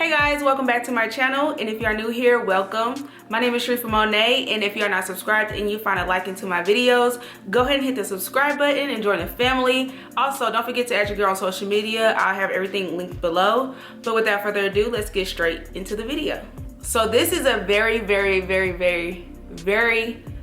Hey guys, welcome back to my channel, and if you are new here, welcome. My name is Sharifa Monet, and if you are not subscribed and you find a like into my videos, go ahead and hit the subscribe button and join the family. Also, don't forget to add your girl on social media. I have everything linked below. But without further ado, let's get straight into the video. So this is a very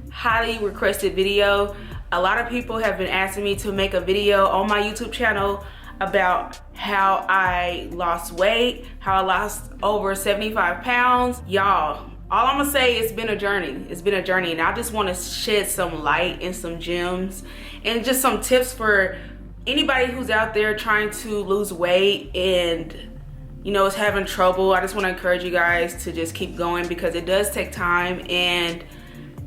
highly requested video. A lot of people have been asking me to make a video on my YouTube channel about how I lost weight, how I lost over 75 pounds. Y'all, all I'm gonna say, it's been a journey. It's been a journey, and I just wanna shed some light and some gems and just some tips for anybody who's out there trying to lose weight and is having trouble. I just wanna encourage you guys to just keep going, because it does take time and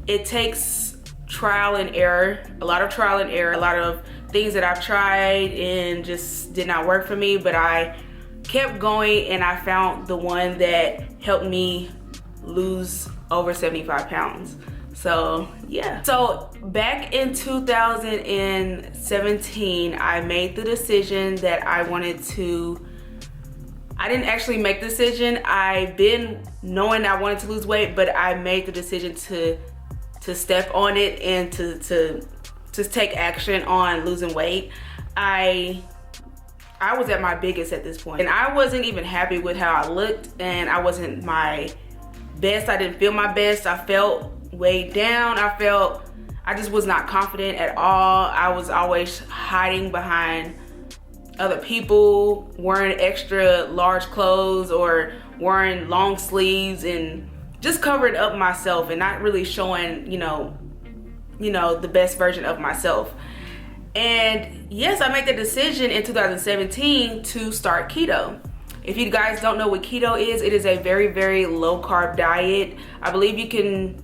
it takes trial and error, a lot of trial and error, a lot of things that I've tried and just did not work for me, but I kept going and I found the one that helped me lose over 75 pounds. So yeah. So back in 2017, I made the decision that I didn't actually make the decision. I've been knowing I wanted to lose weight, but I made the decision to step on it and to take action on losing weight. I was at my biggest at this point, and I wasn't even happy with how I looked, and I wasn't my best. I didn't feel my best. I felt weighed down. I just was not confident at all. I was always hiding behind other people, wearing extra large clothes or wearing long sleeves and just covering up myself and not really showing, the best version of myself. And yes, I made the decision in 2017 to start keto. If you guys don't know what keto is, it is a very low carb diet. I believe you can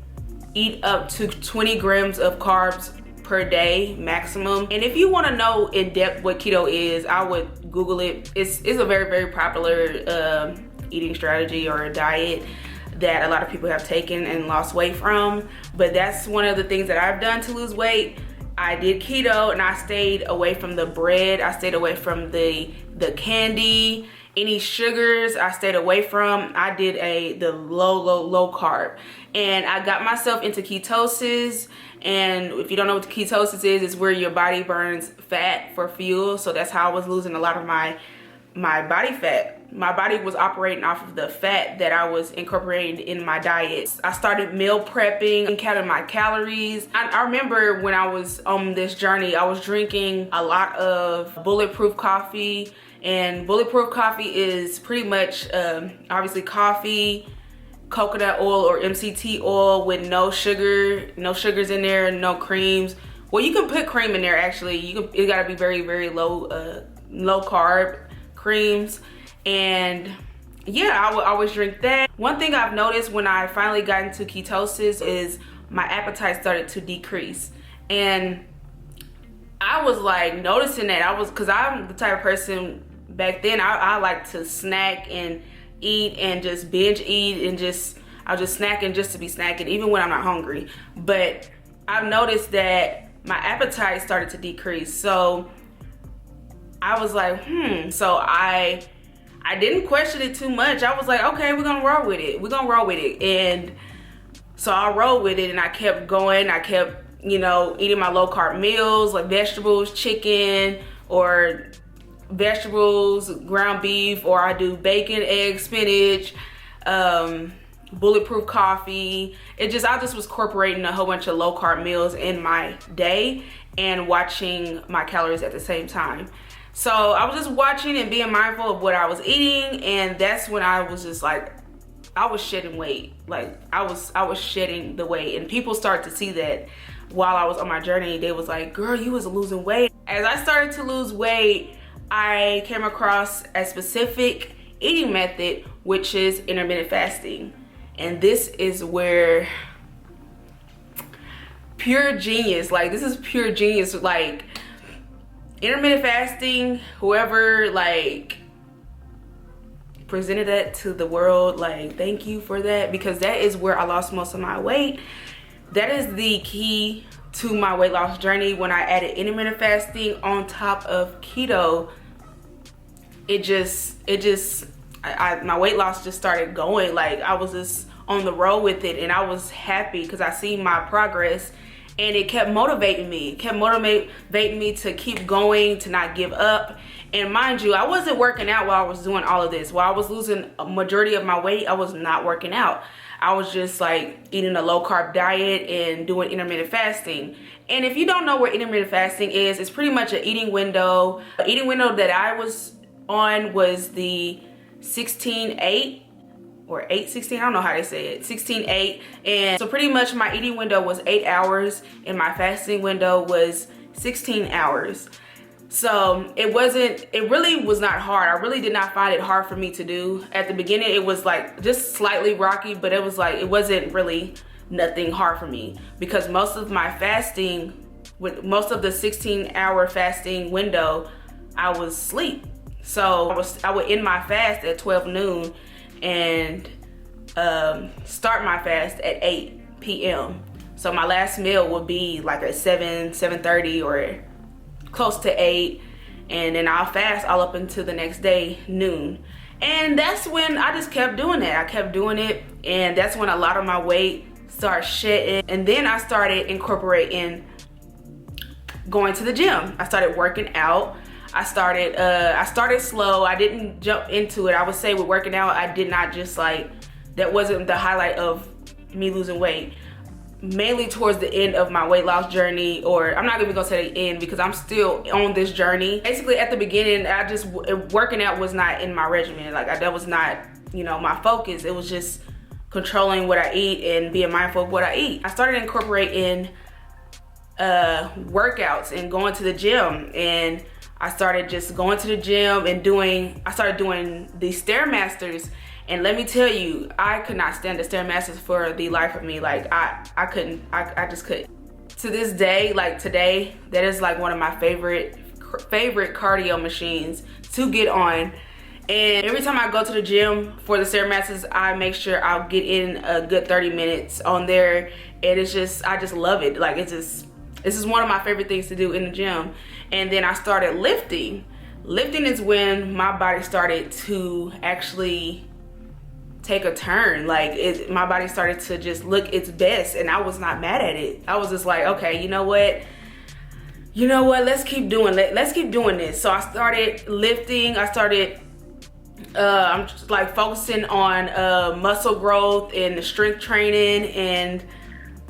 eat up to 20 grams of carbs per day maximum. And if you want to know in depth what keto is, I would Google it. It's a very popular eating strategy or a diet that a lot of people have taken and lost weight from. But that's one of the things that I've done to lose weight. I did keto and I stayed away from the bread. I stayed away from the candy, any sugars I stayed away from. I did the low carb. And I got myself into ketosis. And if you don't know what ketosis is, it's where your body burns fat for fuel. So that's how I was losing a lot of my body fat. My body was operating off of the fat that I was incorporating in my diet. I started meal prepping and counting my calories. I remember when I was on this journey, I was drinking a lot of Bulletproof Coffee. And Bulletproof Coffee is pretty much obviously coffee, coconut oil or MCT oil with no sugars in there, no creams. Well, you can put cream in there actually. It gotta be very low carb creams. And yeah, I would always drink that. One thing I've noticed when I finally got into ketosis is my appetite started to decrease. And I was like noticing that. Cause I'm the type of person back then, I like to snack and eat and just binge eat and I'll just snacking just to be snacking, even when I'm not hungry. But I've noticed that my appetite started to decrease. So I was like, So I didn't question it too much. I was like, okay, we're gonna roll with it. And so I rolled with it and I kept going. I kept, eating my low carb meals like vegetables, chicken, or vegetables, ground beef, or I do bacon, eggs, spinach, Bulletproof Coffee. I just was incorporating a whole bunch of low carb meals in my day and watching my calories at the same time. So I was just watching and being mindful of what I was eating, and that's when I was just like, I was shedding weight. Like I was shedding the weight, and people started to see that while I was on my journey. They was like, girl, you was losing weight. As I started to lose weight, I came across a specific eating method, which is intermittent fasting. And this is where pure genius, this is pure genius. Intermittent fasting, whoever presented that to the world, thank you for that, because that is where I lost most of my weight. That is the key to my weight loss journey. When I added intermittent fasting on top of keto, it just my weight loss just started going. Like I was just on the road with it, and I was happy because I seen my progress, and it kept motivating me. It kept motivating me to keep going, to not give up. And mind you, I wasn't working out while I was doing all of this. While I was losing a majority of my weight, I was not working out. I was just like eating a low carb diet and doing intermittent fasting. And if you don't know what intermittent fasting is, it's pretty much an eating window. The eating window that I was on was the 16-8 or 8-16, I don't know how they say it, 16-8. And so pretty much my eating window was 8 hours and my fasting window was 16 hours. So it really was not hard. I really did not find it hard for me to do. At the beginning, it was like just slightly rocky, but it was like, it wasn't really nothing hard for me because most of my fasting, with most of the 16-hour fasting window, I was asleep. So I would end my fast at 12 noon and start my fast at 8 p.m. So my last meal would be like at 7:30 or close to 8, and then I'll fast all up until the next day, noon. And that's when I just kept doing that. I kept doing it, and that's when a lot of my weight started shedding. And then I started incorporating going to the gym. I started working out. I started slow. I didn't jump into it. I would say with working out, I did not just like, that wasn't the highlight of me losing weight. Mainly towards the end of my weight loss journey, or I'm not even gonna say the end because I'm still on this journey. Basically at the beginning, working out was not in my regimen. Like that was not, my focus. It was just controlling what I eat and being mindful of what I eat. I started incorporating workouts and going to the gym, and I started just going to the gym and I started doing the Stairmasters. And let me tell you, I could not stand the Stairmasters for the life of me. Like I just couldn't. To this day, like today, that is like one of my favorite cardio machines to get on. And every time I go to the gym for the Stairmasters, I make sure I'll get in a good 30 minutes on there. And I just love it. Like this is one of my favorite things to do in the gym. And then I started lifting. Lifting is when my body started to actually take a turn. Like my body started to just look its best, and I was not mad at it. I was just like, okay, you know what, let's keep doing this. So I started lifting. I'm just like focusing on muscle growth and strength training, and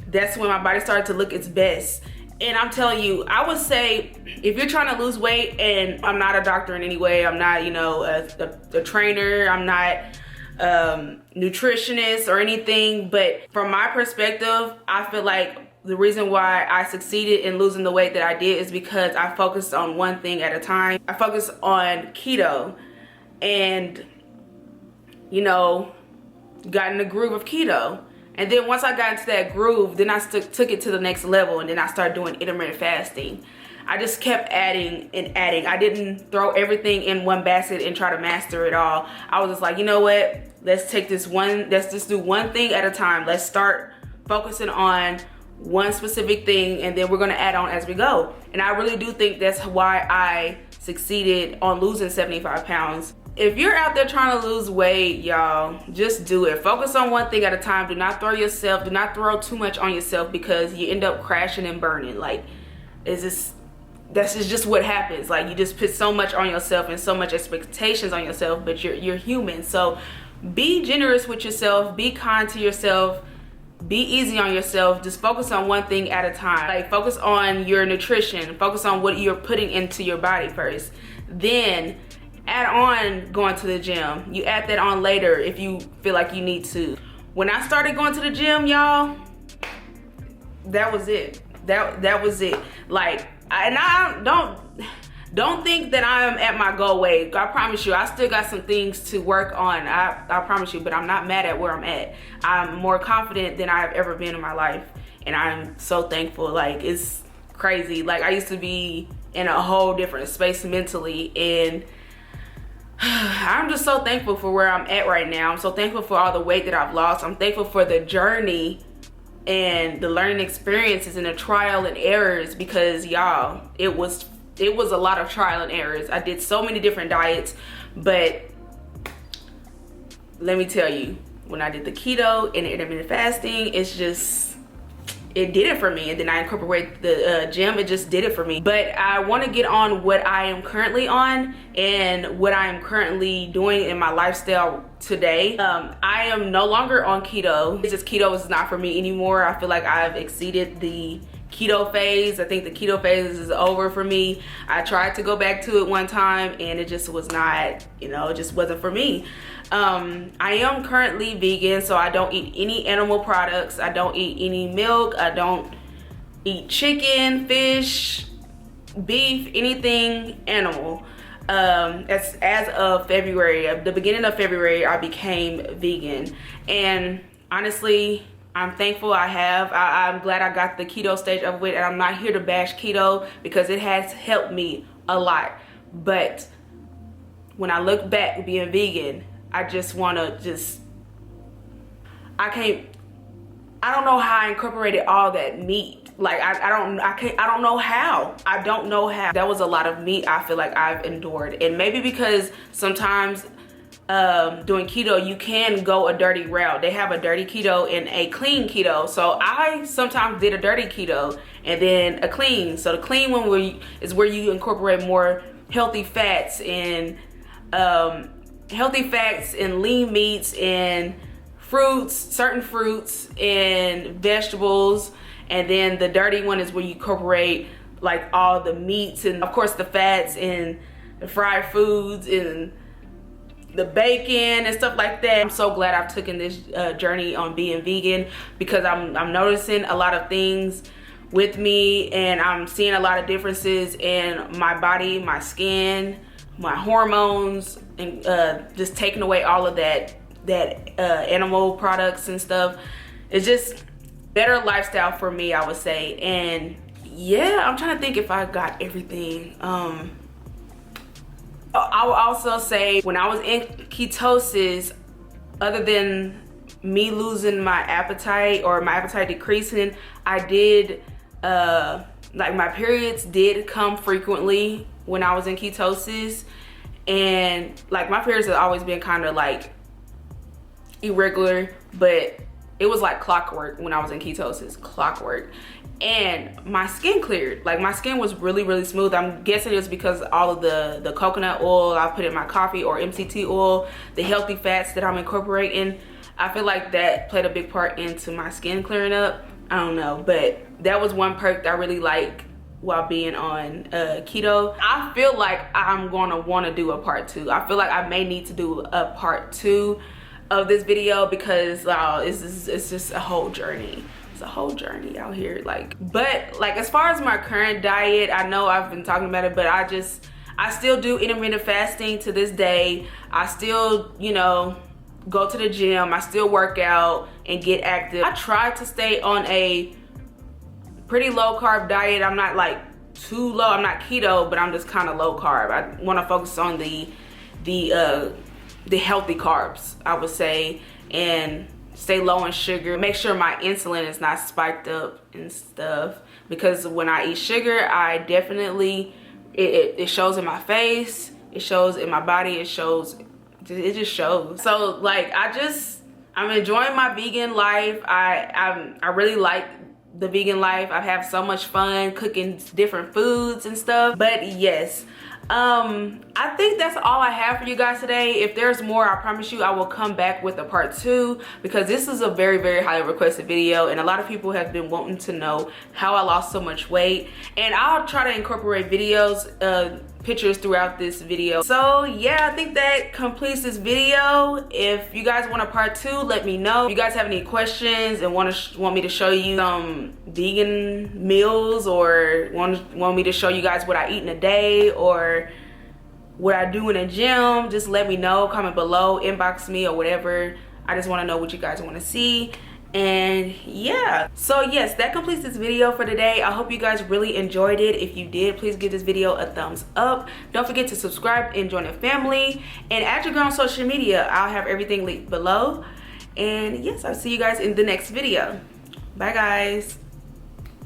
that's when my body started to look its best. And I'm telling you, I would say if you're trying to lose weight, and I'm not a doctor in any way, I'm not a trainer, I'm not nutritionist or anything, but from my perspective, I feel like the reason why I succeeded in losing the weight that I did is because I focused on one thing at a time. I focused on keto and got in the groove of keto. And then once I got into that groove, then I took it to the next level, and then I started doing intermittent fasting. I just kept adding and adding. I didn't throw everything in one basket and try to master it all. I was just like, you know what? Let's just do one thing at a time. Let's start focusing on one specific thing, and then we're gonna add on as we go. And I really do think that's why I succeeded on losing 75 pounds. If you're out there trying to lose weight, y'all, just do it. Focus on one thing at a time. Do not throw too much on yourself, because you end up crashing and burning. Like, that's just what happens. Like, you just put so much on yourself and so much expectations on yourself, but you're human. So be generous with yourself, be kind to yourself, be easy on yourself. Just focus on one thing at a time. Like, focus on your nutrition, focus on what you're putting into your body first. Then add on going to the gym. You add that on later if you feel like you need to. When I started going to the gym, y'all, that was it. That was it. Like, I don't think that I'm at my goal weight. I promise you, I still got some things to work on. I promise you, but I'm not mad at where I'm at. I'm more confident than I've ever been in my life, and I'm so thankful. Like, it's crazy. Like, I used to be in a whole different space mentally, and I'm just so thankful for where I'm at right now. I'm so thankful for all the weight that I've lost. I'm thankful for the journey and the learning experiences and the trial and errors, because y'all, it was a lot of trial and errors. I did so many different diets, but let me tell you, when I did the keto and the intermittent fasting, it's just, it did it for me. And then I incorporated the gym, it just did it for me. But I want to get on what I am currently on and what I am currently doing in my lifestyle today. I am no longer on keto. It's just keto is not for me anymore. I feel like I've exceeded the keto phase. I think the keto phase is over for me. I tried to go back to it one time and it just was not, you know, it just wasn't for me. I am currently vegan, so I don't eat any animal products. I don't eat any milk. I don't eat chicken, fish, beef, anything animal. As of February, the beginning of February, I became vegan. And honestly, I'm thankful I'm glad I got the keto stage over with, and I'm not here to bash keto because it has helped me a lot. But when I look back being vegan, I just want to I don't know how I incorporated all that meat. Like I don't know how. I don't know how. That was a lot of meat I feel like I've endured. And maybe because sometimes doing keto, you can go a dirty route. They have a dirty keto and a clean keto. So I sometimes did a dirty keto and then a clean. So the clean one is where you incorporate more healthy fats and lean meats and fruits, certain fruits and vegetables. And then the dirty one is where you incorporate like all the meats and of course the fats and the fried foods and the bacon and stuff like that. I'm so glad I've taken this journey on being vegan because I'm noticing a lot of things with me, and I'm seeing a lot of differences in my body, my skin, my hormones, and just taking away all of that animal products and stuff. It's just better lifestyle for me, I would say. And yeah, I'm trying to think if I got everything. I will also say when I was in ketosis, other than me losing my appetite or my appetite decreasing, I did like my periods did come frequently when I was in ketosis, and like my periods have always been kind of like irregular, but it was like clockwork when I was in ketosis, clockwork. And my skin cleared. Like my skin was really smooth. I'm guessing it was because all of the coconut oil I put in my coffee, or MCT oil, the healthy fats that I'm incorporating. I feel like that played a big part into my skin clearing up. I don't know, but that was one perk that I really like while being on keto. I feel like I'm gonna want to do a part 2. I feel like I may need to do a part 2 of this video because it's just a whole journey. It's a whole journey out here. But as far as my current diet, I know I've been talking about it, but I still do intermittent fasting to this day. I still, you know, go to the gym. I still work out and get active. I try to stay on a pretty low carb diet. I'm not like too low. I'm not keto, but I'm just kind of low carb. I want to focus on the healthy carbs, I would say, and stay low in sugar. Make sure my insulin is not spiked up and stuff, because when I eat sugar, I definitely, it shows in my face, it shows in my body, it just shows. So like I'm enjoying my vegan life. I really like the vegan life. I have so much fun cooking different foods and stuff. But yes, I think that's all I have for you guys today. If there's more, I promise you I will come back with a part 2, because this is a very highly requested video, and a lot of people have been wanting to know how I lost so much weight. And I'll try to incorporate videos, pictures throughout this video. So yeah, I think that completes this video. If you guys want a part 2, let me know. If you guys have any questions and want me to show you some vegan meals, or want me to show you guys what I eat in a day, or what I do in a gym, just let me know. Comment below, inbox me, or whatever. I just want to know what you guys want to see. And yeah, so yes, that completes this video for today. I hope you guys really enjoyed it. If you did, please give this video a thumbs up. Don't forget to subscribe and join the family, and add your girl on social media. I'll have everything linked below. And yes, I'll see you guys in the next video. Bye guys.